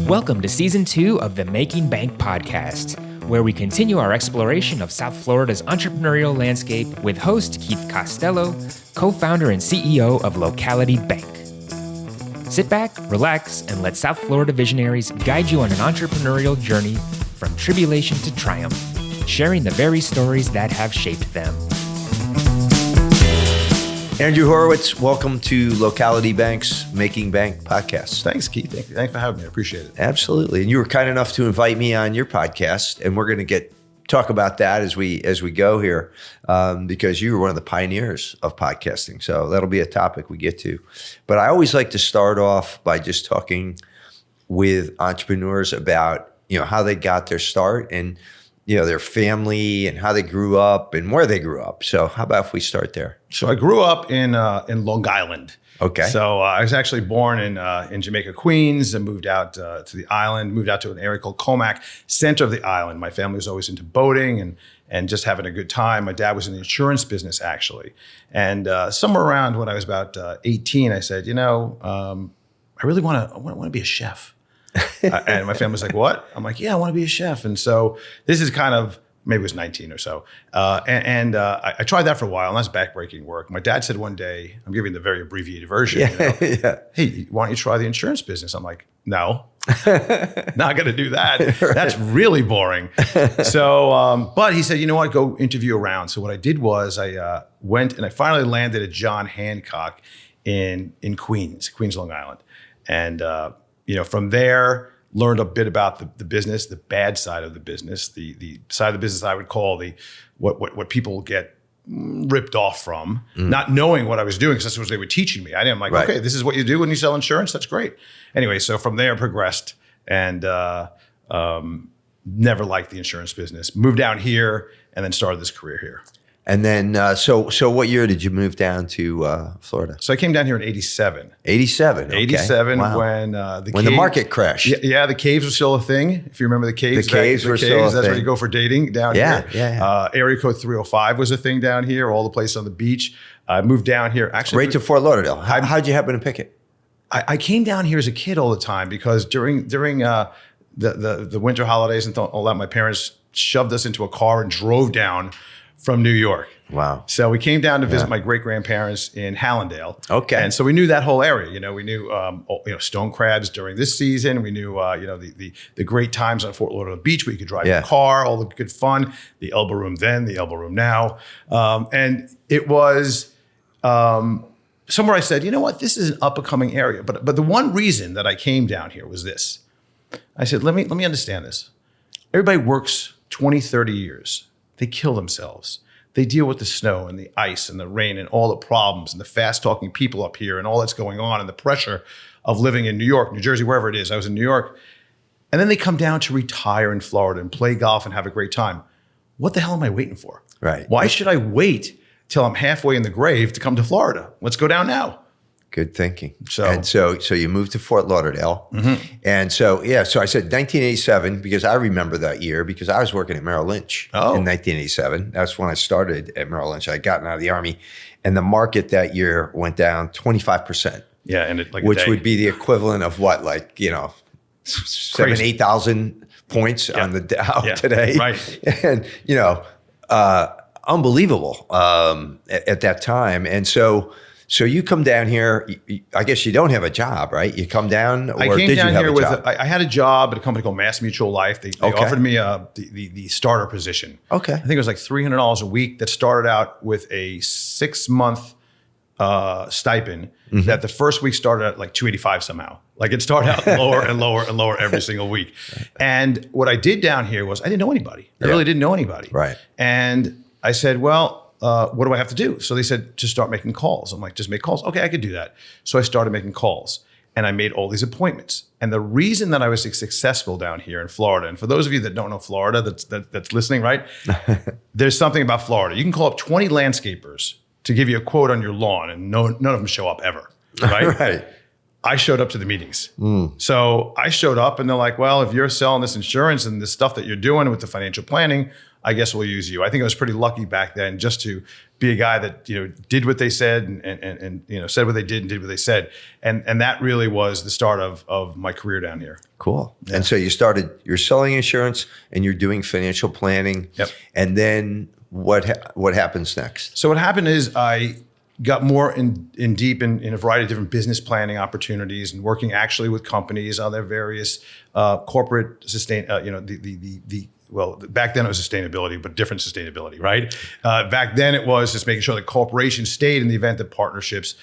Welcome to Season 2 of the Making Bank podcast, where we continue our exploration of South Florida's entrepreneurial landscape with host Keith Costello, co-founder and CEO of Locality Bank. Sit back, relax, and let South Florida visionaries guide you on an entrepreneurial journey from tribulation to triumph, sharing the very stories that have shaped them. Andrew Horowitz, welcome to Locality Bank's Making Bank podcast. Thanks, Keith. Thanks for having me. I appreciate it. Absolutely. And you were kind enough to invite me on your podcast, and we're going to talk about that as we go here, because you were one of the pioneers of podcasting. So that'll be a topic we get to. But I always like to start off by just talking with entrepreneurs about, how they got their start and, their family and how they grew up and where they grew up. So how about if we start there? So I grew up in Long Island. Okay. So I was actually born in Jamaica, Queens, and moved out to the island, moved out to an area called Comac, center of the island. My family was always into boating and just having a good time. My dad was in the insurance business, actually. And somewhere around when I was about 18, I said, I really want to be a chef. And my family was like, what? I'm like, yeah, I want to be a chef. And so this is kind of, maybe it was 19 or so. I tried that for a while, and that's backbreaking work. My dad said one day, I'm giving the very abbreviated version, Yeah. Hey, why don't you try the insurance business? I'm like, no, not going to do that. Right. That's really boring. So, but he said, you know what, go interview around. So what I did was I went and I finally landed at John Hancock in Queens, Long Island. And, from there, learned a bit about the business, the bad side of the business, the side of the business I would call what people get ripped off from, not knowing what I was doing, because that's what they were teaching me. I'm like, right. Okay, this is what you do when you sell insurance. That's great. Anyway, so from there progressed and never liked the insurance business. Moved down here and then started this career here. And then, so what year did you move down to Florida? So I came down here in 87. 87, okay. 87 Wow. when the market crashed. Yeah, the caves were still a thing. If you remember the caves. The caves were still a thing. That's where you go for dating down here. Yeah. Area code 305 was a thing down here, all the places on the beach. I moved down here. Actually, right to Fort Lauderdale. How'd you happen to pick it? I came down here as a kid all the time because during the winter holidays and all that, my parents shoved us into a car and drove down from New York. Wow. So we came down to visit my great-grandparents in Hallandale. Okay. And so we knew that whole area. We knew stone crabs during this season. We knew the great times on Fort Lauderdale Beach where you could drive your car, all the good fun, the elbow room then, the elbow room now. And it was somewhere I said, you know what, this is an up-and-coming area. But the one reason that I came down here was this. I said, let me understand this. Everybody works 20, 30 years. They kill themselves. They deal with the snow and the ice and the rain and all the problems and the fast-talking people up here and all that's going on and the pressure of living in New York, New Jersey, wherever it is. I was in New York. And then they come down to retire in Florida and play golf and have a great time. What the hell am I waiting for? Right. Why should I wait till I'm halfway in the grave to come to Florida? Let's go down now. Good thinking. So you moved to Fort Lauderdale. Mm-hmm. And so I said 1987 because I remember that year because I was working at Merrill Lynch in 1987. That's when I started at Merrill Lynch. I had gotten out of the Army. And the market that year went down 25%. Yeah, and which would be the equivalent of what, 8,000 points on the Dow today. Right. And, unbelievable at that time. And so you come down here, I guess you don't have a job, right? You come down, or did you have a job? I had a job at a company called Mass Mutual Life. They offered me the starter position. Okay. I think it was like $300 a week that started out with a 6-month stipend that the first week started at like $285 somehow. Like it started out lower and lower and lower every single week. And what I did down here was I didn't know anybody. I really didn't know anybody. Right. And I said, well, what do I have to do? So they said, just start making calls. I'm like, just make calls? Okay, I could do that. So I started making calls and I made all these appointments. And the reason that I was successful down here in Florida, and for those of you that don't know Florida that's listening, right? There's something about Florida. You can call up 20 landscapers to give you a quote on your lawn and none of them show up ever, right? Right. I showed up to the meetings. So I showed up and they're like, well, if you're selling this insurance and the stuff that you're doing with the financial planning, I guess we'll use you. I think I was pretty lucky back then just to be a guy that, did what they said and said what they did and did what they said. And that really was the start of my career down here. Cool. Yeah. And so you're selling insurance and you're doing financial planning. Yep. And then what happens next? So what happened is I got more in deep in a variety of different business planning opportunities and working actually with companies on their various corporate well, back then it was sustainability, but different sustainability, right? Back then it was just making sure that corporations stayed in the event that partnerships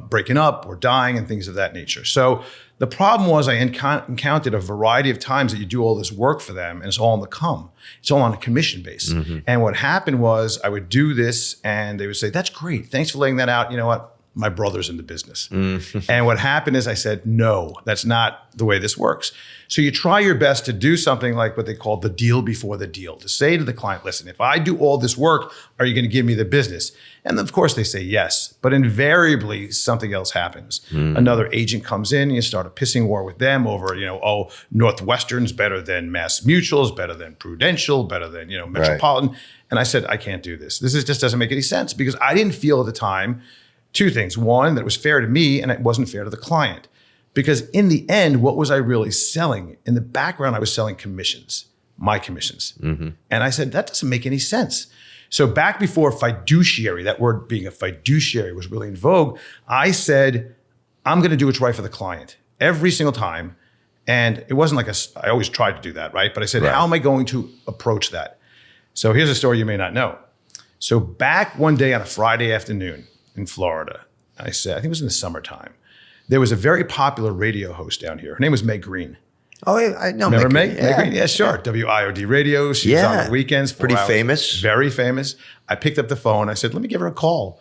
breaking up or dying and things of that nature. So the problem was I encountered a variety of times that you do all this work for them and it's all on the come. It's all on a commission base. Mm-hmm. And what happened was I would do this and they would say, that's great. Thanks for laying that out. You know what? My brother's in the business. Mm-hmm. And what happened is I said, no, that's not the way this works. So you try your best to do something like what they call the deal before the deal, to say to the client, listen, if I do all this work, are you going to give me the business? And of course they say yes, but invariably something else happens. Mm. Another agent comes in and you start a pissing war with them over, Northwestern's better than Mass Mutual's, better than Prudential, better than, Metropolitan. Right. And I said, I can't do this. Just doesn't make any sense because I didn't feel at the time two things. One, that it was fair to me and it wasn't fair to the client. Because in the end, what was I really selling? In the background, I was selling commissions, my commissions. Mm-hmm. And I said, that doesn't make any sense. So back before fiduciary, that word being a fiduciary was really in vogue, I said, I'm going to do what's right for the client every single time. And it wasn't like I always tried to do that, right? But I said, How am I going to approach that? So here's a story you may not know. So back one day on a Friday afternoon, in Florida, I think it was in the summertime, there was a very popular radio host down here. Her name was Meg Green. Oh, yeah, I know. Remember Meg? Meg Green? Yeah, sure. WIOD radio. She was on the weekends. Pretty famous. Very famous. I picked up the phone. I said, let me give her a call.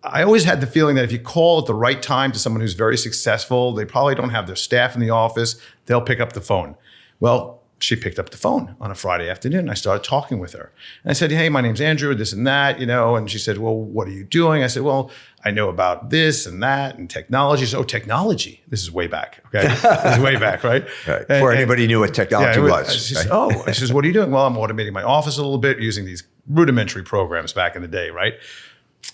I always had the feeling that if you call at the right time to someone who's very successful, they probably don't have their staff in the office. They'll pick up the phone. Well, she picked up the phone on a Friday afternoon and I started talking with her. And I said, hey, my name's Andrew, this and that, and she said, well, what are you doing? I said, well, I know about this and that and technology. She said, oh, technology. This is way back, okay? This is way back, right? Right. Before anybody knew what technology was. She said, I says, what are you doing? Well, I'm automating my office a little bit using these rudimentary programs back in the day, right?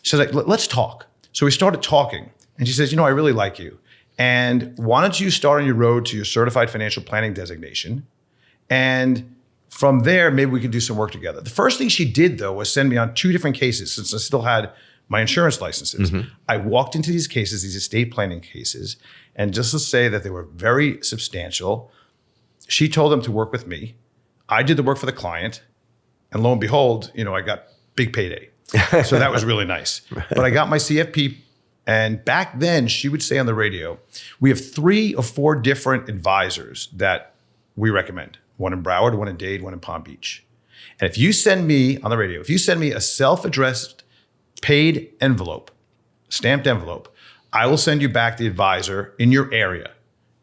She's like, let's talk. So we started talking and she says, I really like you. And why don't you start on your road to your certified financial planning designation? And from there, maybe we could do some work together. The first thing she did, though, was send me on 2 different cases since I still had my insurance licenses. Mm-hmm. I walked into these cases, these estate planning cases, and just to say that they were very substantial, she told them to work with me. I did the work for the client. And lo and behold, I got big payday. So that was really nice. But I got my CFP. And back then, she would say on the radio, we have 3 or 4 different advisors that we recommend. One in Broward, one in Dade, one in Palm Beach. And if you send me on the radio, if you send me a self-addressed paid envelope, stamped envelope, I will send you back the advisor in your area.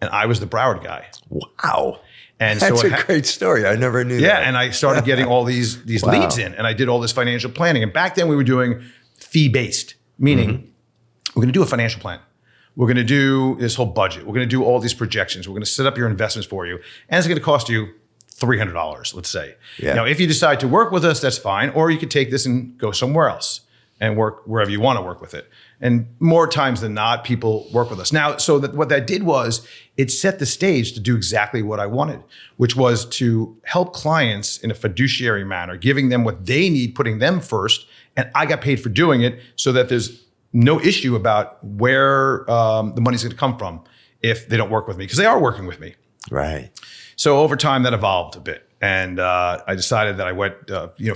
And I was the Broward guy. Wow. And that's a great story. I never knew that. Yeah, and I started getting all these leads in, and I did all this financial planning. And back then we were doing fee-based, meaning we're going to do a financial plan. We're going to do this whole budget. We're going to do all these projections. We're going to set up your investments for you. And it's going to cost you $300, let's say. Yeah. Now, if you decide to work with us, that's fine. Or you could take this and go somewhere else and work wherever you want to work with it. And more times than not, people work with us. Now, so what that did was it set the stage to do exactly what I wanted, which was to help clients in a fiduciary manner, giving them what they need, putting them first. And I got paid for doing it so that there's no issue about where the money's going to come from if they don't work with me, because they are working with me. Right. So over time, that evolved a bit. And I decided that I went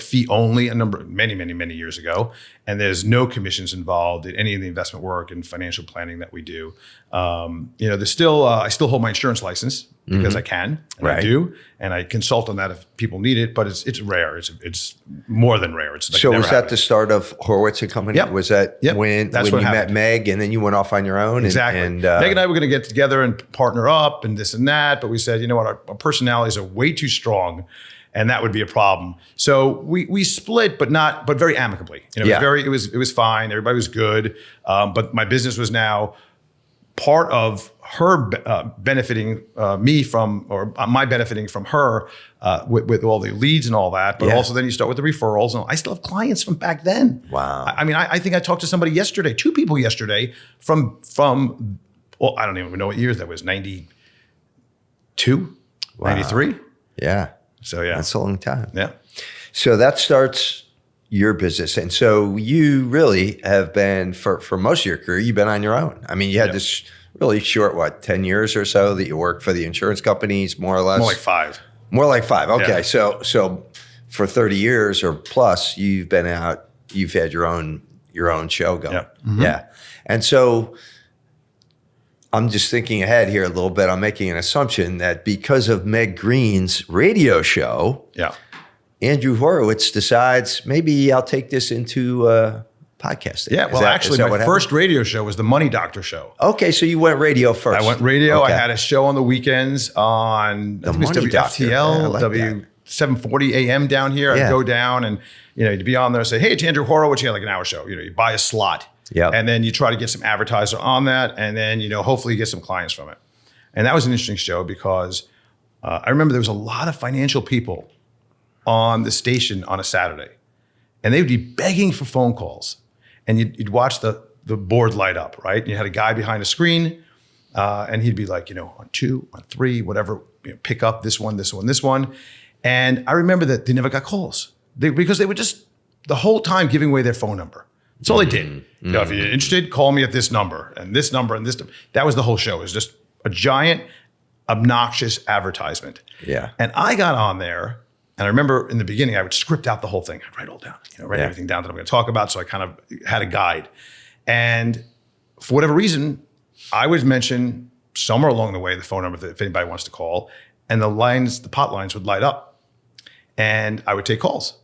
fee only many years ago. And there's no commissions involved in any of the investment work and financial planning that we do. There's still I still hold my insurance license because I can, and I do, and I consult on that if people need it. But it's rare. It's more than rare. It's like so was that the start of Horowitz and Company? Yep. Was that when you met Meg and then you went off on your own? Exactly. And Meg and I were going to get together and partner up and this and that, but we said, you know what, our personalities are way too strong, and that would be a problem. So we split, but very amicably. It was fine. Everybody was good, but my business was now part of her benefiting me from, or my benefiting from her with all the leads and all that. But also then you start with the referrals. And I still have clients from back then. Wow. I mean, I think I talked to somebody yesterday, 2 people yesterday from well, I don't even know what years that was, 92, 93? Yeah. So yeah. That's a long time. Yeah. So that starts your business. And so you really have been, for most of your career, you've been on your own. I mean, you had this really short, 10 years or so that you worked for the insurance companies, more or less? More like 5. More like 5. Okay. Yeah. So for 30 years or plus, you've been out, you've had your own show going. Yeah. Mm-hmm. Yeah. And so I'm just thinking ahead here a little bit. I'm making an assumption that because of Meg Green's radio show, Andrew Horowitz decides maybe I'll take this into podcasting. Yeah, well, actually, my first radio show was the Money Doctor show. Okay, so you went radio first. I went radio. Okay. I had a show on the weekends on WFTL, W740 AM down here. I'd go down and you'd be on there and say, hey, it's Andrew Horowitz. You had like an hour show. You buy a slot. And then you try to get some advertiser on that, and then hopefully you get some clients from it. And that was an interesting show because I remember there was a lot of financial people on the station on a Saturday, and they would be begging for phone calls. And you'd watch the board light up, right? And you had a guy behind a screen, and he'd be like, on 2, on 3, whatever, pick up this one, this one, this one. And I remember that they never got calls because they were just the whole time giving away their phone number. That's all they did. If you're interested, call me at this number and this number and this. That was the whole show. It was just a giant, obnoxious advertisement. Yeah. And I got on there. And I remember in the beginning, I would script out the whole thing. I'd write it all down, write everything down that I'm going to talk about. So I kind of had a guide. And for whatever reason, I would mention somewhere along the way the phone number if anybody wants to call. And the pot lines would light up. And I would take calls.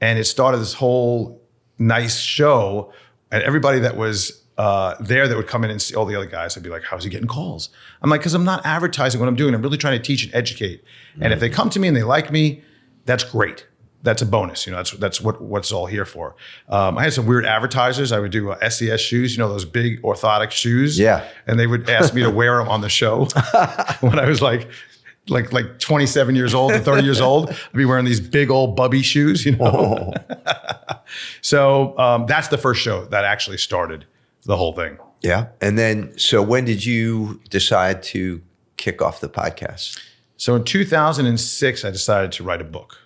And it started this whole nice show. And everybody that was there that would come in and see all the other guys, I'd be like, how's he getting calls? I'm like, because I'm not advertising what I'm doing. I'm really trying to teach and educate. And if they come to me and they like me, that's great. That's a bonus. That's what's all here for. I had some weird advertisers. I would do SES shoes, those big orthotic shoes. Yeah. And they would ask me to wear them on the show when I was like 27 years old and 30 years old. I'd be wearing these big old bubby shoes, So that's the first show that actually started the whole thing. Yeah. And then, so when did you decide to kick off the podcast? So in 2006, I decided to write a book,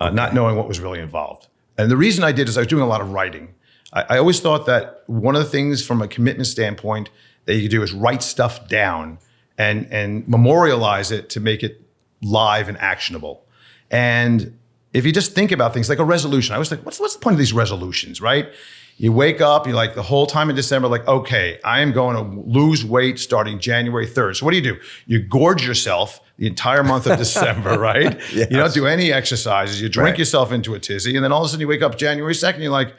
not knowing what was really involved. And the reason I did is I was doing a lot of writing. I always thought that one of the things from a commitment standpoint that you could do is write stuff down and memorialize it to make it live and actionable. And if you just think about things like a resolution, I was like, what's the point of these resolutions, right? You wake up, you're like the whole time in December, like, okay, I am going to lose weight starting January 3rd. So what do? You gorge yourself the entire month of December, right? Yes. You don't do any exercises. You drink yourself into a tizzy. And then all of a sudden you wake up January 2nd, you're like,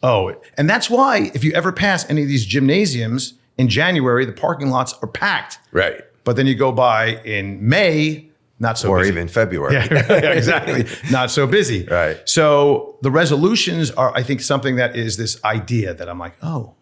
oh. And that's why if you ever pass any of these gymnasiums in January, the parking lots are packed. Right. But then you go by in May, not so busy. Or even February. Yeah, exactly. Not so busy. Right. So the resolutions are, I think, something that is this idea that I'm like, oh,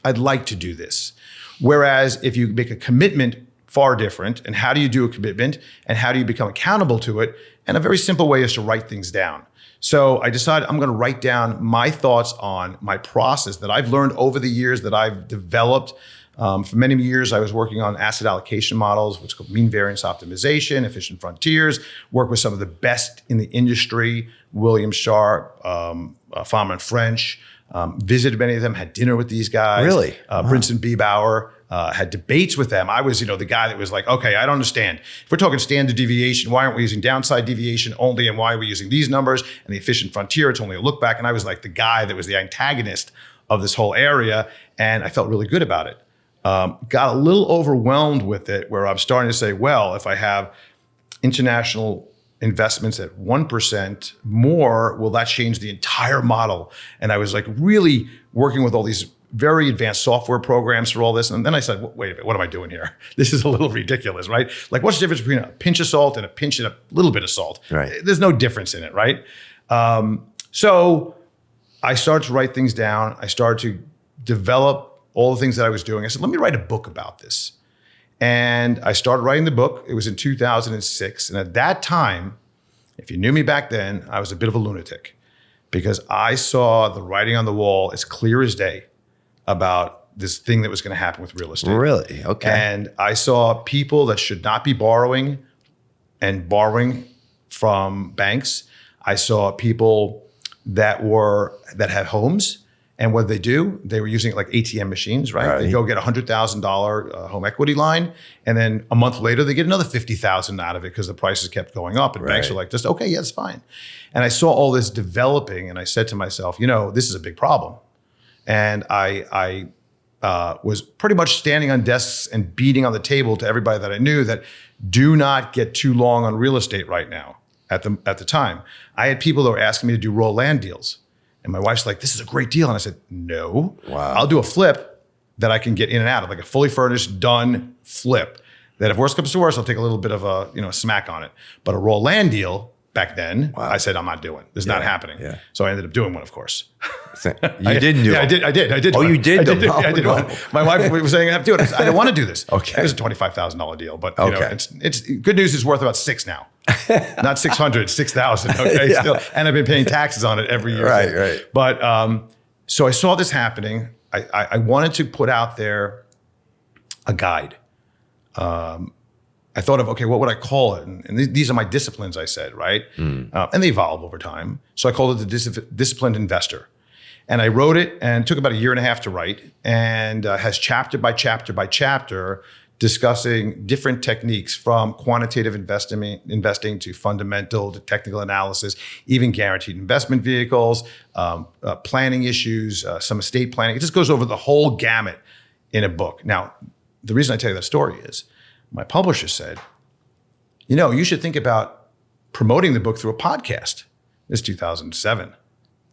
I'd like to do this. Whereas if you make a commitment, far different. And how do you do a commitment? And how do you become accountable to it? And a very simple way is to write things down. So I decided I'm going to write down my thoughts on my process that I've learned over the years that I've developed. For many years, I was working on asset allocation models, which is called mean variance optimization, efficient frontiers, worked with some of the best in the industry, William Sharp, Farmer and French, visited many of them, had dinner with these guys. Really? Brinson Biebauer, had debates with them. I was, the guy that was like, okay, I don't understand. If we're talking standard deviation, why aren't we using downside deviation only? And why are we using these numbers? And the efficient frontier, it's only a look back. And I was like the guy that was the antagonist of this whole area. And I felt really good about it. Got a little overwhelmed with it where I'm starting to say, well, if I have international investments at 1% more, will that change the entire model? And I was like really working with all these very advanced software programs for all this. And then I said, wait a minute, what am I doing here? This is a little ridiculous, right? Like what's the difference between a pinch of salt and a pinch and a little bit of salt? Right. There's no difference in it, right? So I started to write things down. I started to develop all the things that I was doing. I said, let me write a book about this. And I started writing the book. It was in 2006. And at that time, if you knew me back then, I was a bit of a lunatic because I saw the writing on the wall as clear as day about this thing that was going to happen with real estate. Really? Okay. And I saw people that should not be borrowing from banks. I saw people that had homes, and what they do, they were using like ATM machines, right? They go get a $100,000 home equity line, and then a month later they get another $50,000 out of it because the prices kept going up, and banks were like, just okay, yeah, it's fine. And I saw all this developing, and I said to myself, this is a big problem. And I was pretty much standing on desks and beating on the table to everybody that I knew that do not get too long on real estate right now. At the time, I had people that were asking me to do raw land deals. And my wife's like, this is a great deal. And I said, no, I'll do a flip that I can get in and out of, like a fully furnished, done flip. That if worse comes to worse, I'll take a little bit of a smack on it. But a raw land deal back then, I said, I'm not doing. This is not happening. Yeah. So I ended up doing one, of course. You didn't do it? Yeah, I did. Oh, one. you did? I did one. My wife was saying I have to do it. I don't want to do this. Okay. It was a $25,000 deal, but it's good news. It's worth about $6,000 now. Not 600, 6,000. Okay, yeah. Still, and I've been paying taxes on it every year. Right. But so I saw this happening. I wanted to put out there a guide. I thought of, okay, what would I call it? And these are my disciplines, I said, right? And they evolve over time. So I called it the Disciplined Investor. And I wrote it, and it took about 1.5 years to write, and has chapter by chapter by chapter discussing different techniques from quantitative investing to fundamental to technical analysis, even guaranteed investment vehicles, planning issues, some estate planning. It just goes over the whole gamut in a book. Now, the reason I tell you that story is my publisher said, you should think about promoting the book through a podcast. This is 2007.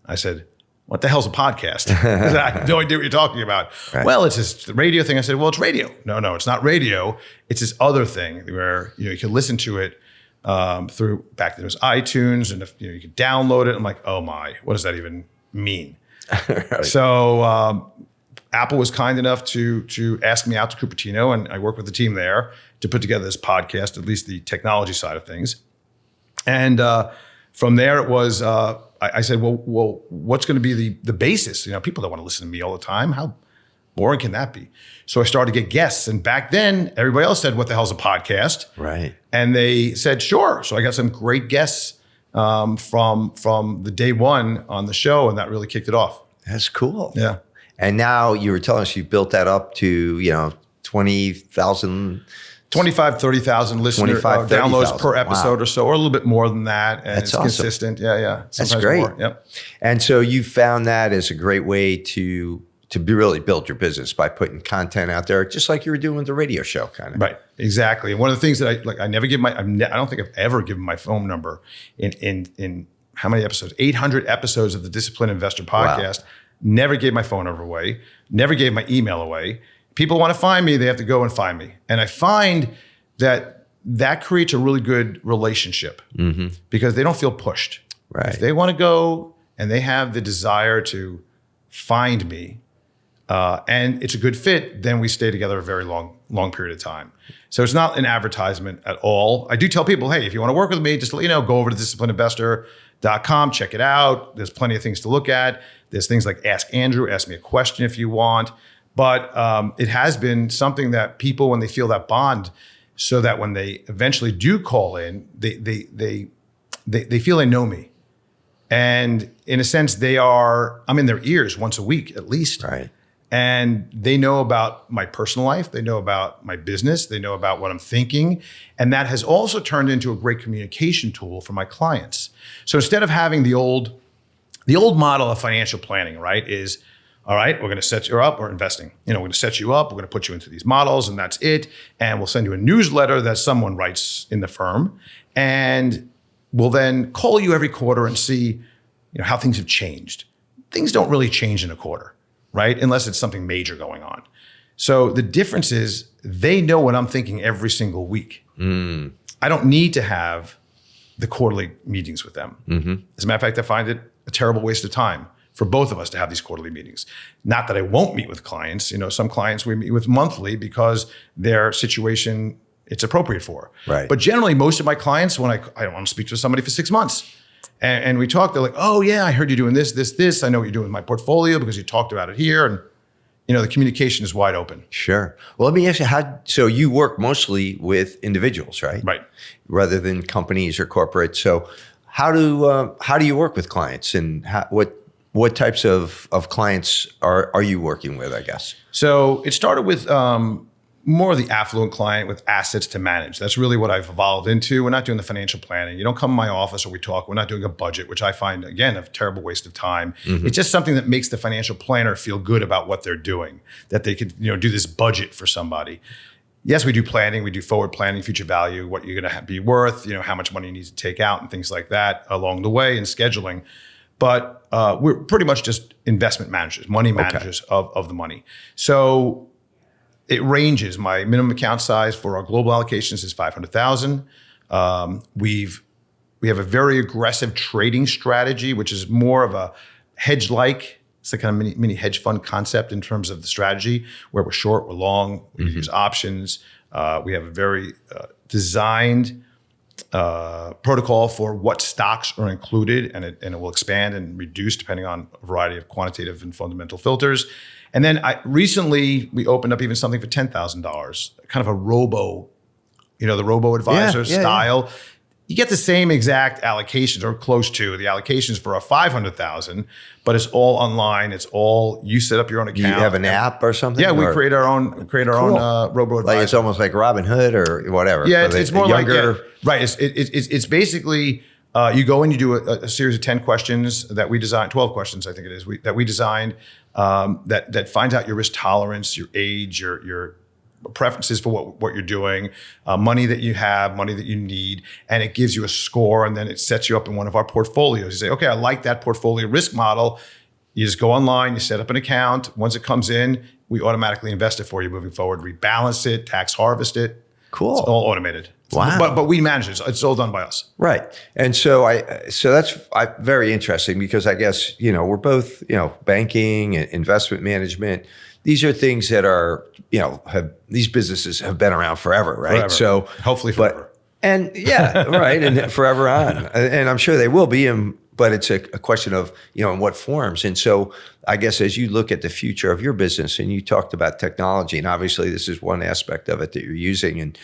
I said, what the hell's a podcast? I have no idea what you're talking about. Right. Well, it's this radio thing. I said, well, it's radio. No, it's not radio. It's this other thing where you can listen to it through, back then it was iTunes, and you could download it. I'm like, oh my, what does that even mean? Right. So Apple was kind enough to ask me out to Cupertino, and I worked with the team there to put together this podcast, at least the technology side of things. And from there, it was, I said, well, what's going to be the basis? People don't want to listen to me all the time. How boring can that be? So I started to get guests. And back then, everybody else said, what the hell's a podcast? Right. And they said, sure. So I got some great guests from the day one on the show, and that really kicked it off. That's cool. Yeah. And now you were telling us you built that up to, 20,000... 25, 30,000 listener downloads per episode or so, or a little bit more than that. And That's it's awesome. Consistent. Yeah. Sometimes that's great. More. Yep. And so you found that as a great way to really build your business by putting content out there, just like you were doing with the radio show, kind of. Right. Exactly. And one of the things that I never give I don't think I've ever given my phone number in how many episodes? 800 episodes of the Disciplined Investor podcast. Wow. Never gave my phone number away. Never gave my email away. People want to find me, they have to go and find me. And I find that creates a really good relationship because they don't feel pushed. Right. If they want to go and they have the desire to find me and it's a good fit, then we stay together a very long period of time. So it's not an advertisement at all. I do tell people, hey, if you want to work with me, just to let you know, go over to disciplinedinvestor.com, check it out. There's plenty of things to look at. There's things like Ask Andrew, ask me a question if you want. But it has been something that people, when they feel that bond, so that when they eventually do call in, they feel they know me. And in a sense, I'm in their ears once a week at least. Right. And they know about my personal life. They know about my business. They know about what I'm thinking. And that has also turned into a great communication tool for my clients. So instead of having the old model of financial planning, right, is, all right, we're going to set you up, or investing. We're going to set you up. We're going to put you into these models, and that's it. And we'll send you a newsletter that someone writes in the firm, and we'll then call you every quarter and see, how things have changed. Things don't really change in a quarter, right? Unless it's something major going on. So the difference is they know what I'm thinking every single week. I don't need to have the quarterly meetings with them. As a matter of fact, I find it a terrible waste of time for both of us to have these quarterly meetings. Not that I won't meet with clients. Some clients we meet with monthly because their situation it's appropriate for. Right. But generally, most of my clients, when I want to speak to somebody for 6 months, and we talk, they're like, oh yeah, I heard you doing this. I know what you're doing with my portfolio because you talked about it here. And the communication is wide open. Sure. Well, let me ask you, so you work mostly with individuals, right? Right. Rather than companies or corporate. So how do you work with clients, and what types of clients are you working with, I guess? So it started with more of the affluent client with assets to manage. That's really what I've evolved into. We're not doing the financial planning. You don't come in my office or we talk. We're not doing a budget, which I find, again, a terrible waste of time. Mm-hmm. It's just something that makes the financial planner feel good about what they're doing, that they could do this budget for somebody. Yes, we do planning. We do forward planning, future value, what you're going to be worth, how much money you need to take out and things like that along the way, and scheduling. But we're pretty much just investment managers, money managers of the money. So it ranges. My minimum account size for our global allocations is $500,000. We have a very aggressive trading strategy, which is more of a hedge-like. It's the kind of mini hedge fund concept in terms of the strategy, where we're short, we're long, we use options. We have a very designed protocol for what stocks are included, and it will expand and reduce depending on a variety of quantitative and fundamental filters. And then recently we opened up even something for $10,000, kind of a robo, the robo advisor style. Yeah. You get the same exact allocations, or close to the allocations for a $500,000, but it's all online. It's all, you set up your own account. You have an app or something? Yeah, we create our own robo advisor. Like it's almost like Robinhood or whatever. Yeah, it's more younger. Right. It's basically you go and you do a series of 10 questions that we designed, 12 questions I think it is, that we designed that finds out your risk tolerance, your age, your preferences for what you're doing, money that you have, money that you need, and it gives you a score, and then it sets you up in one of our portfolios. You say, okay, I like that portfolio risk model. You just go online, you set up an account. Once it comes in, we automatically invest it for you moving forward, rebalance it, tax harvest it. Cool. It's all automated. Wow. But we manage it. It's all done by us. Right. And so that's very interesting, because I guess, we're both, banking and investment management. These are things that are, these businesses have been around forever, right? Forever. So hopefully forever. And right. And forever on. And I'm sure they will be. But it's a question of, in what forms. And so I guess as you look at the future of your business, and you talked about technology, and obviously this is one aspect of it that you're using. And,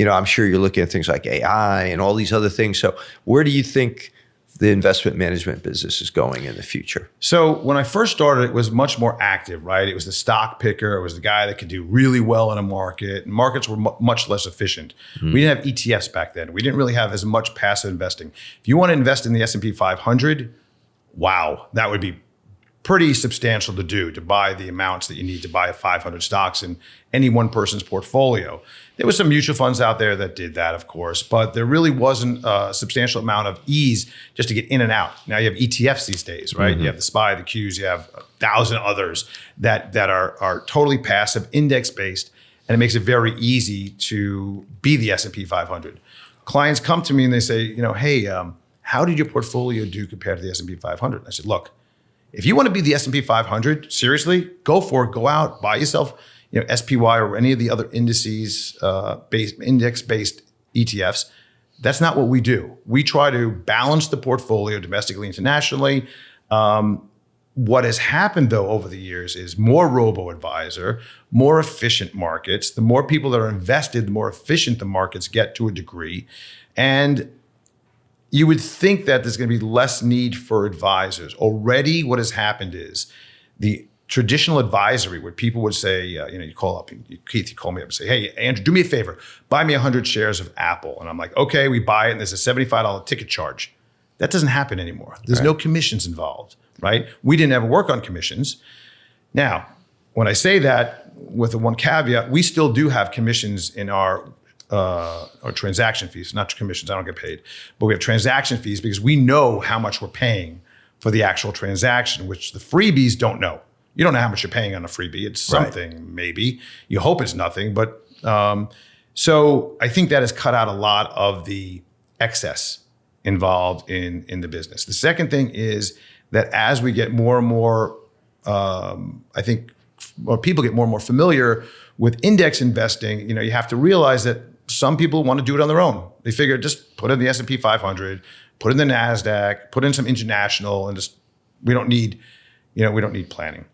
I'm sure you're looking at things like AI and all these other things. So where do you think the investment management business is going in the future? So when I first started, it was much more active, right? It was the stock picker. It was the guy that could do really well in a market. And markets were much less efficient. Mm-hmm. We didn't have ETFs back then. We didn't really have as much passive investing. If you want to invest in the S&P 500, wow, that would be pretty substantial to buy the amounts that you need to buy 500 stocks in any one person's portfolio. There was some mutual funds out there that did that, of course, but there really wasn't a substantial amount of ease just to get in and out. Now you have ETFs these days, right? Mm-hmm. You have the SPY, the Qs, you have 1,000 others that are totally passive, index-based, and it makes it very easy to be the S&P 500. Clients come to me and they say, hey, how did your portfolio do compared to the S&P 500? I said, look, if you want to be the S&P 500, seriously, go for it. Go out, buy yourself, SPY or any of the other index-based ETFs. That's not what we do. We try to balance the portfolio domestically, internationally. What has happened, though, over the years is more robo-advisor, more efficient markets. The more people that are invested, the more efficient the markets get to a degree. And you would think that there's going to be less need for advisors. Already what has happened is the traditional advisory, where people would say, you call up, Keith, you call me up and say, hey, Andrew, do me a favor, buy me 100 shares of Apple. And I'm like, okay, we buy it, and there's a $75 ticket charge. That doesn't happen anymore. There's no commissions involved, right? We didn't ever work on commissions. Now, when I say that with the one caveat, we still do have commissions in our transaction fees, not commissions, I don't get paid, but we have transaction fees because we know how much we're paying for the actual transaction, which the freebies don't know. You don't know how much you're paying on a freebie. It's something, maybe. You hope it's nothing, but so I think that has cut out a lot of the excess involved in the business. The second thing is that as we get more and more, I think, or people get more and more familiar with index investing, you have to realize that some people want to do it on their own. They figure just put in the S&P 500, put in the NASDAQ, put in some international, and just we don't need planning.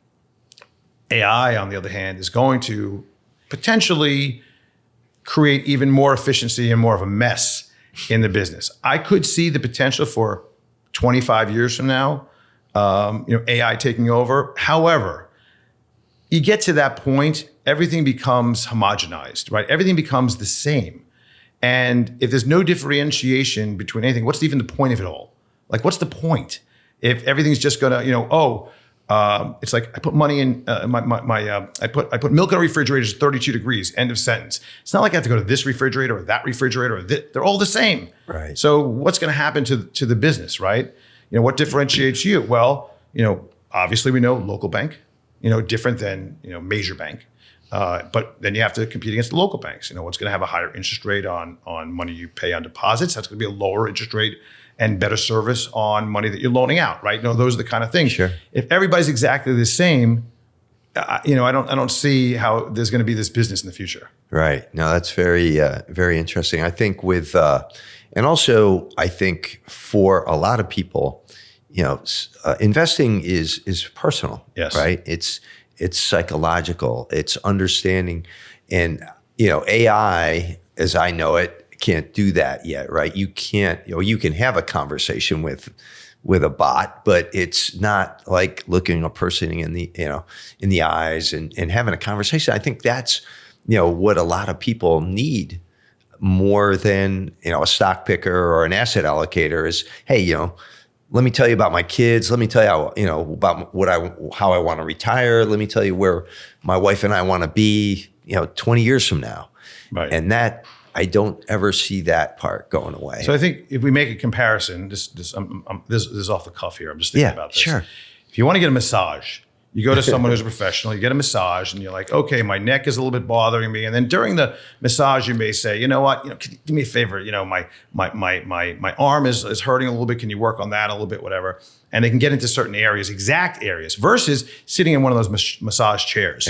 AI, on the other hand, is going to potentially create even more efficiency and more of a mess in the business. I could see the potential for 25 years from now, AI taking over. However, you get to that point, everything becomes homogenized, right? Everything becomes the same. And if there's no differentiation between anything, what's even the point of it all? Like, what's the point? If everything's just gonna, it's like I put money in I put milk in a refrigerator at 32 degrees, end of sentence. It's not like I have to go to this refrigerator or that refrigerator or they're all the same. Right. So what's gonna happen to the business, right? What differentiates you? Well, obviously we know local bank, different than, major bank. But then you have to compete against the local banks. What's going to have a higher interest rate on money you pay on deposits? That's going to be a lower interest rate and better service on money that you're loaning out, right? Those are the kind of things. Sure. If everybody's exactly the same, I don't see how there's going to be this business in the future. Right. No, that's very, very interesting. I think and also I think for a lot of people, investing is personal. Yes. Right. It's psychological. It's understanding, and AI, as I know it, can't do that yet, right? You can't. You can have a conversation with a bot, but it's not like looking a person in the eyes and having a conversation. I think that's what a lot of people need more than a stock picker or an asset allocator is. Hey, let me tell you about my kids. Let me tell you about how I want to retire. Let me tell you where my wife and I want to be, 20 years from now. Right. And that, I don't ever see that part going away. So I think if we make a comparison, this is off the cuff here. I'm just thinking about this. Sure. If you want to get a massage, you go to someone who's a professional, you get a massage, and you're like, okay, my neck is a little bit bothering me. And then during the massage, you may say, you know what, can you do me a favor? My arm is hurting a little bit. Can you work on that a little bit, whatever? And they can get into certain areas, exact areas, versus sitting in one of those massage chairs,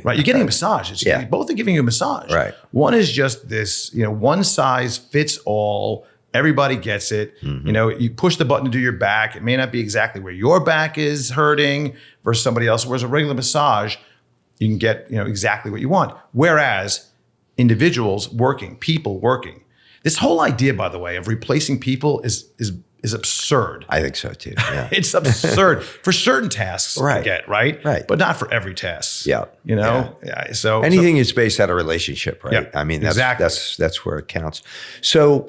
right? You're getting a massage. Both are giving you a massage. Right. One is just this, one size fits all. Everybody gets it. Mm-hmm. You push the button to do your back. It may not be exactly where your back is hurting versus somebody else. Whereas a regular massage, you can get exactly what you want. Whereas individuals working, people working, this whole idea, by the way, of replacing people is absurd. I think so too. Yeah. It's absurd for certain tasks. Right. I get right, but not for every task. Yeah. Yeah. So anything is based on a relationship, right? Yeah, I mean, exactly. that's where it counts. So.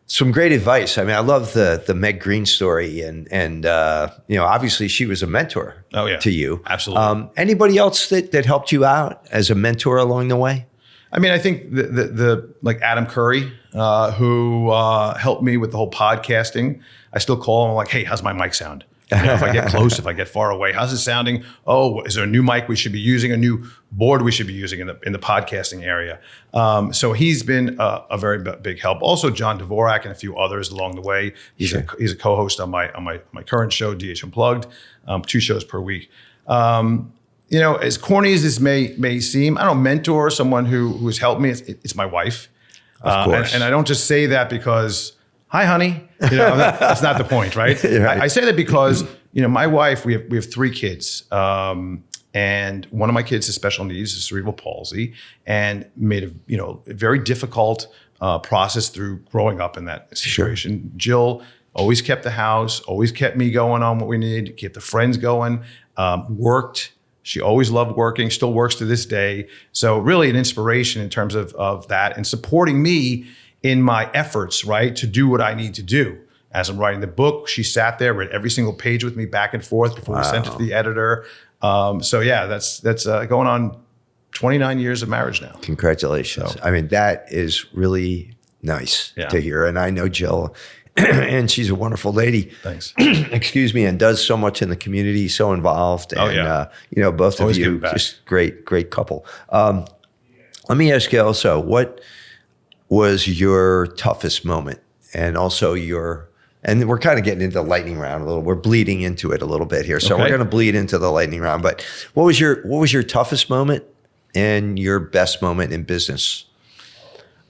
Some great advice. I mean, I love the Meg Green story, and obviously she was a mentor to you. Absolutely. Anybody else that helped you out as a mentor along the way? I mean, I think the like Adam Curry, who helped me with the whole podcasting. I still call him. I'm like, hey, how's my mic sound? If I get close, if I get far away, how's it sounding? Oh, is there a new mic we should be using? A new board we should be using in the podcasting area? So he's been a very big help. Also, John Dvorak and a few others along the way. He's a co-host on my current show, DH Unplugged, 2 shows per week. As corny as this may seem, I don't mentor someone who has helped me. It's my wife, of course, and I don't just say that because. Hi, honey. That's not the point, right? Right. I say that because, my wife, we have 3 kids. And one of my kids has special needs, cerebral palsy, and made a very difficult process through growing up in that situation. Sure. Jill always kept the house, always kept me going on what we needed, kept the friends going, worked. She always loved working, still works to this day. So really an inspiration in terms of that and supporting me in my efforts, right, to do what I need to do. As I'm writing the book, she sat there, read every single page with me back and forth before we sent it to the editor. So yeah, that's going on 29 years of marriage now. Congratulations. So, I mean, that is really nice to hear. And I know Jill, and she's a wonderful lady. Thanks. Excuse me, and does so much in the community, so involved. And, both Always of you, just great couple. Let me ask you also, what was your toughest moment and also your And we're kind of getting into the lightning round a little. We're bleeding into it a little bit here. So we're going to bleed into the lightning round. But what was your toughest moment and your best moment in business?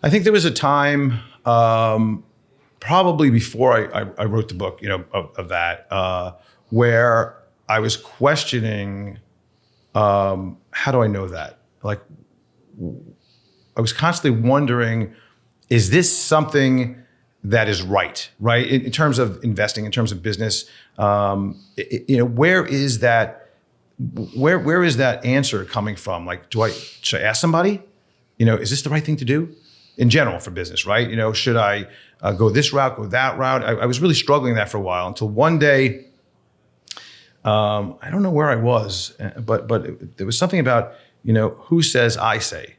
I think there was a time, probably before I wrote the book, of that, where I was questioning, how do I know that? Like, I was constantly wondering, is this something that is right in terms of investing, in terms of business? Where is that answer coming from? Like, should I ask somebody? Is this the right thing to do in general for business, right? Should I go this route, go that route? I was really struggling that for a while until one day, I don't know where I was, but there was something about, who says I say?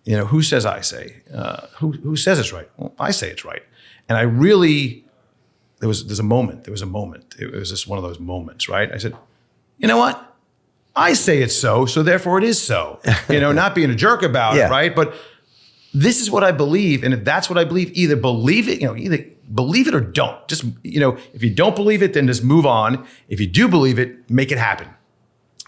Who says I say? Who says it's right? Well, I say it's right. And I really, there was a moment. It was just one of those moments, right? I said, you know what? I say it's so therefore it is so. Not being a jerk about it, right? But this is what I believe. And if that's what I believe, either believe it, either believe it or don't. Just, if you don't believe it, then just move on. If you do believe it, make it happen.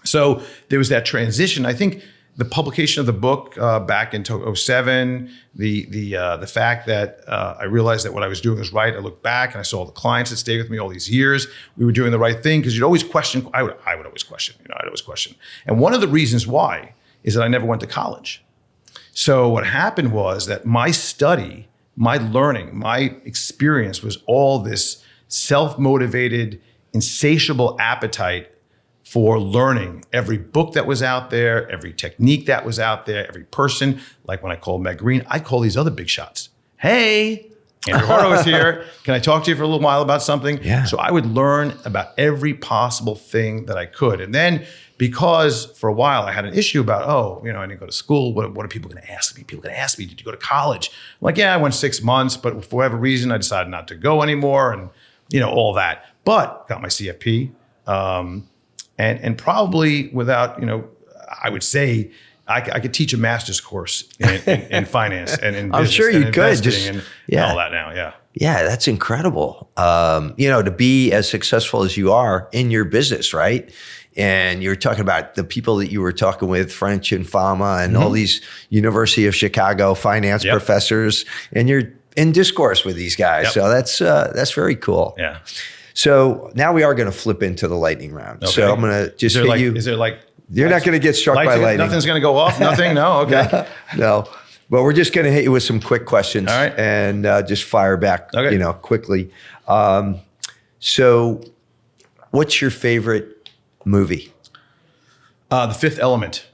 So there was that transition. I think the publication of the book back in 2007, the fact that I realized that what I was doing was right. I looked back and I saw the clients that stayed with me all these years. We were doing the right thing, because you'd always question. I would always question. I'd always question. And one of the reasons why is that I never went to college. So what happened was that my study, my learning, my experience was all this self-motivated, insatiable appetite for learning every book that was out there, every technique that was out there, every person. Like when I called Meg Green, I call these other big shots. Hey, Andrew Horowitz here. Can I talk to you for a little while about something? Yeah. So I would learn about every possible thing that I could. And then, because for a while I had an issue about, I didn't go to school. What are people going to ask me? People are going to ask me, did you go to college? I'm like, yeah, I went 6 months, but for whatever reason, I decided not to go anymore, and all that. But got my CFP, and probably without, I would say I could teach a master's course in finance and in business. I'm sure you could. And all that now. Yeah. Yeah, that's incredible. To be as successful as you are in your business, right? And you're talking about the people that you were talking with, French and Fama and all these University of Chicago finance professors, and you're in discourse with these guys. So that's very cool. Yeah. So now we are going to flip into the lightning round. Okay. So I'm going to just hit you. Is there like... You're not going to get struck by lightning. Nothing's going to go off? Nothing? No? Okay. No. But we're just going to hit you with some quick questions. All right. And just fire back, quickly. So what's your favorite movie? The Fifth Element.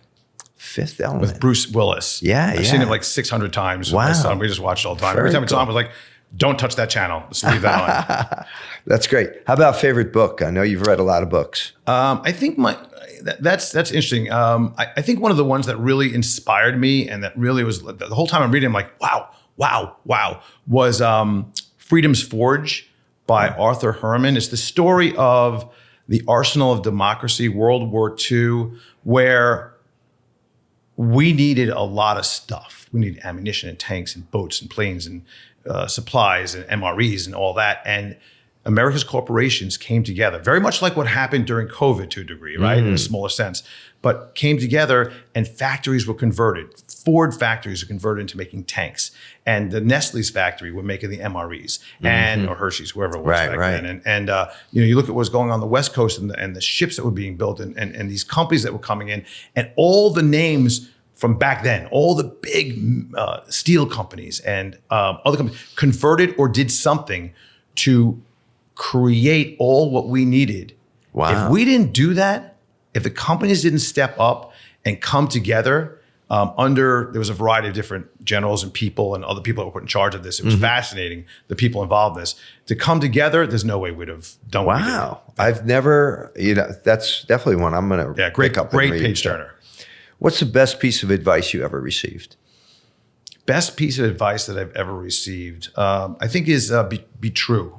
Fifth Element. With Bruce Willis. Yeah, I've seen it like 600 times. Wow. With my son. We just watch it all the time. Every time it's on, I was like, don't touch that channel. Just leave that on. That's great. How about favorite book? I know you've read a lot of books. I think that's interesting. I think one of the ones that really inspired me, and that really was the whole time I'm reading, I'm like, wow, was Freedom's Forge by Arthur Herman. It's the story of the arsenal of democracy, World War II, where we needed a lot of stuff. We needed ammunition and tanks and boats and planes and supplies and MREs and all that. And America's corporations came together, very much like what happened during COVID to a degree, right? In a smaller sense, but came together and factories were converted. Ford factories were converted into making tanks, and the Nestle's factory were making the MREs, and or Hershey's, whoever it was back then. And you look at what was going on the West Coast and the ships that were being built, and these companies that were coming in, and all the names from back then, all the big steel companies and other companies converted or did something to create all what we needed. Wow. If we didn't do that, if the companies didn't step up and come together there was a variety of different generals and people and other people that were put in charge of this. It was fascinating, the people involved in this. To come together, there's no way we'd have done what we did. Wow. I've never, that's definitely one I'm going to great read. page turner. What's the best piece of advice you ever received? Best piece of advice that I've ever received, I think, is be true.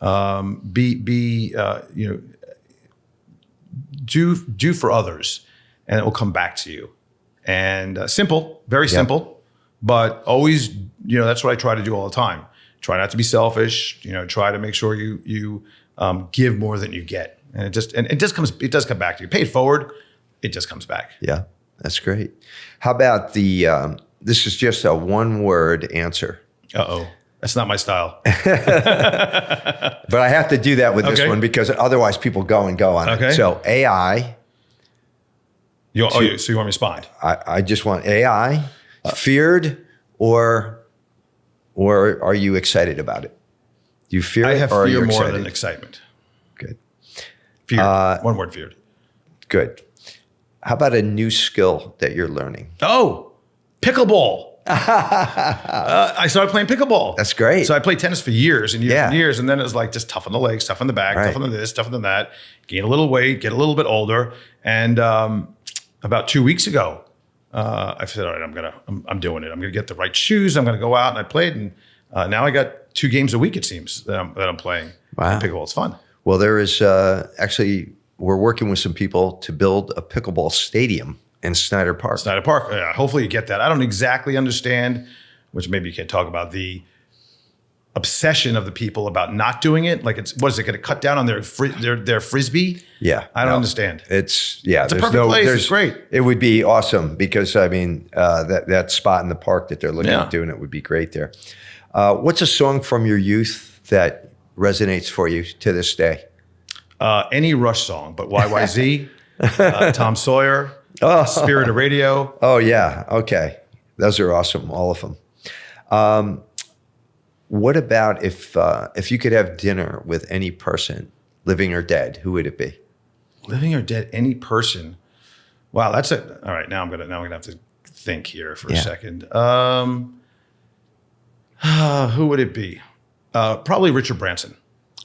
Do for others, and it will come back to you. And simple, very simple, but always, that's what I try to do all the time. Try not to be selfish. Try to make sure you give more than you get, and it does come back to you. Pay it forward, it just comes back. Yeah, that's great. How about this is just a one-word answer. That's not my style. But I have to do that with this one because otherwise people go on it. So AI. So you want me to respond? I just want AI, feared or are you excited about it? Do you fear it? I have or fear are you more excited? than excitement. Good. Feared. One word, feared. Good. How about a new skill that you're learning? Oh, pickleball. I started playing pickleball. That's great. So I played tennis for years and years and years. And then it was like just tough on the legs, tough on the back, tough on this, tough on that. Gain a little weight, get a little bit older. And about 2 weeks ago, I said, all right, I'm doing it. I'm going to get the right shoes. I'm going to go out. And I played. And now I got 2 games a week, it seems, that I'm playing. Wow. Pickleball. It's fun. Well, there is actually, we're working with some people to build a pickleball stadium in Snyder Park. Snyder Park. Yeah, hopefully you get that. I don't exactly understand, which maybe you can't talk about, the obsession of the people about not doing it. Like, what is it going to cut down on their frisbee? Yeah, I don't understand. It's a perfect place. It's great. It would be awesome because that spot in the park that they're looking at doing it would be great there. What's a song from your youth that resonates for you to this day? Any Rush song, but YYZ, Tom Sawyer. Spirit of Radio. Oh, yeah. Okay. Those are awesome. All of them. What about if you could have dinner with any person, living or dead, who would it be? Living or dead, any person. Wow, that's it. All right, now I'm gonna have to think here for a second. Who would it be? Probably Richard Branson.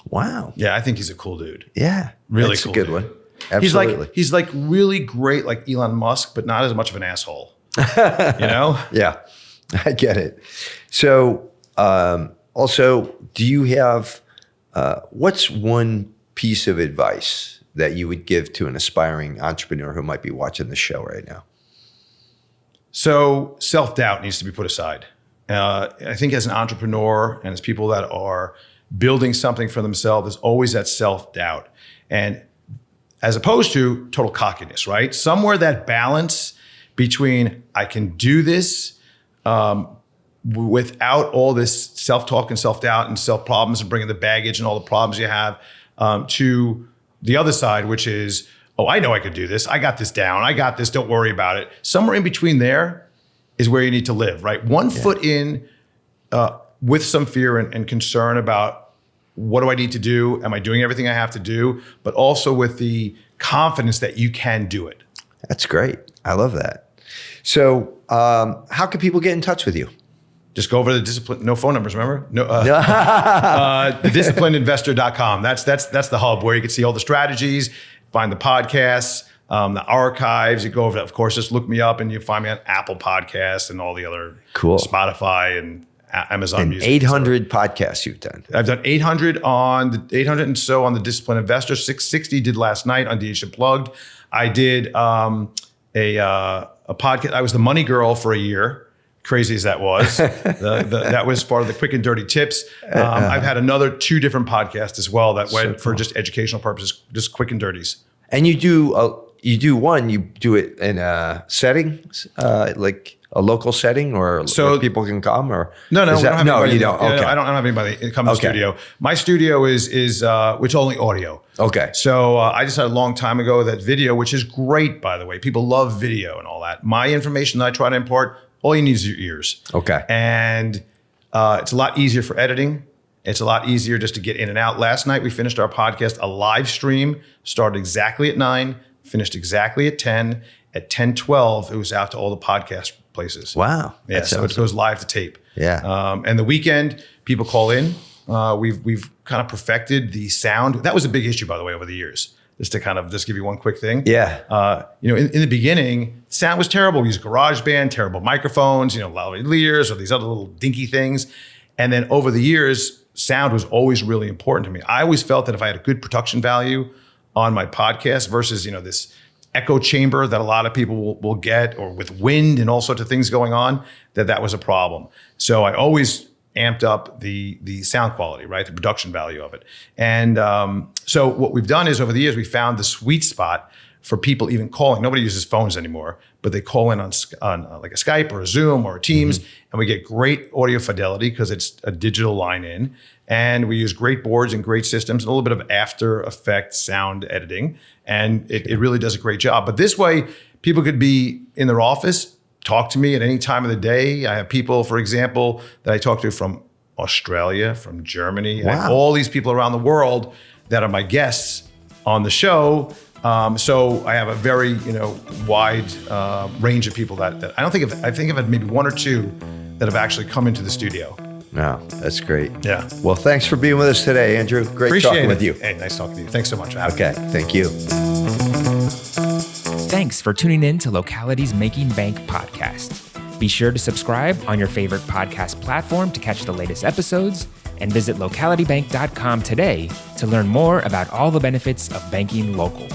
Wow. Yeah, I think he's a cool dude. Yeah. Really that's cool. a good dude. one. Absolutely. He's like really great, like Elon Musk, but not as much of an asshole. Yeah, I get it. So also, do you have, what's one piece of advice that you would give to an aspiring entrepreneur who might be watching the show right now? So self-doubt needs to be put aside. I think as an entrepreneur and as people that are building something for themselves, there's always that self-doubt. And as opposed to total cockiness, right? Somewhere that balance between I can do this without all this self-talk and self-doubt and self-problems and bringing the baggage and all the problems you have to the other side, which is, oh, I know I could do this. I got this down. I got this. Don't worry about it. Somewhere in between there is where you need to live, right? One foot in with some fear and concern about what do I need to do? Am I doing everything I have to do? But also with the confidence that you can do it. That's great. I love that. So how can people get in touch with you? Just go over to the discipline, no phone numbers, remember? No, disciplinedinvestor.com. That's the hub where you can see all the strategies, find the podcasts, the archives. You go over, of course, just look me up and you find me on Apple Podcasts and all the other Spotify and Amazon Music. 800 podcasts you've done. I've done 800 and so on the Disciplined Investor. 660 did last night on DH Unplugged. I did a podcast. I was the money girl for a year. Crazy as that was. That was part of the Quick and Dirty Tips. I've had another 2 different podcasts as well that went for just educational purposes, just Quick and Dirties. And you do it in a setting, like a local setting, or where people can come, or no, you don't. Okay, I don't have anybody come to the studio. My studio is which only audio. Okay. So I decided a long time ago that video, which is great by the way, people love video and all that. My information that I try to impart, all you need is your ears. Okay. And it's a lot easier for editing. It's a lot easier just to get in and out. Last night we finished our podcast, a live stream, started exactly at 9, finished exactly at 10. At 10:12, it was out to all the podcast places. Wow. Yeah, so it goes live to tape. Yeah. And the weekend, people call in. We've kind of perfected the sound. That was a big issue, by the way, over the years. Just to kind of give you one quick thing. Yeah. In the beginning, sound was terrible. We used GarageBand, terrible microphones, lavaliers or these other little dinky things. And then over the years, sound was always really important to me. I always felt that if I had a good production value on my podcast versus, this echo chamber that a lot of people will get, or with wind and all sorts of things going on, that was a problem. So I always amped up the sound quality, right? The production value of it. And so what we've done is over the years, we found the sweet spot for people even calling. Nobody uses phones anymore, but they call in on like a Skype or a Zoom or a Teams, and we get great audio fidelity because it's a digital line in. And we use great boards and great systems and a little bit of After Effects sound editing. And it really does a great job. But this way, people could be in their office, talk to me at any time of the day. I have people, for example, that I talk to from Australia, from Germany. Wow. I have all these people around the world that are my guests on the show. So I have a very wide range of people that I think of maybe one or two that have actually come into the studio. No, that's great. Yeah. Well, thanks for being with us today, Andrew. Great Appreciate talking it. with you. Hey, nice talking to you. Thanks so much for having me. Okay, thank you. Thanks for tuning in to Locality's Making Bank podcast. Be sure to subscribe on your favorite podcast platform to catch the latest episodes, and visit localitybank.com today to learn more about all the benefits of banking local.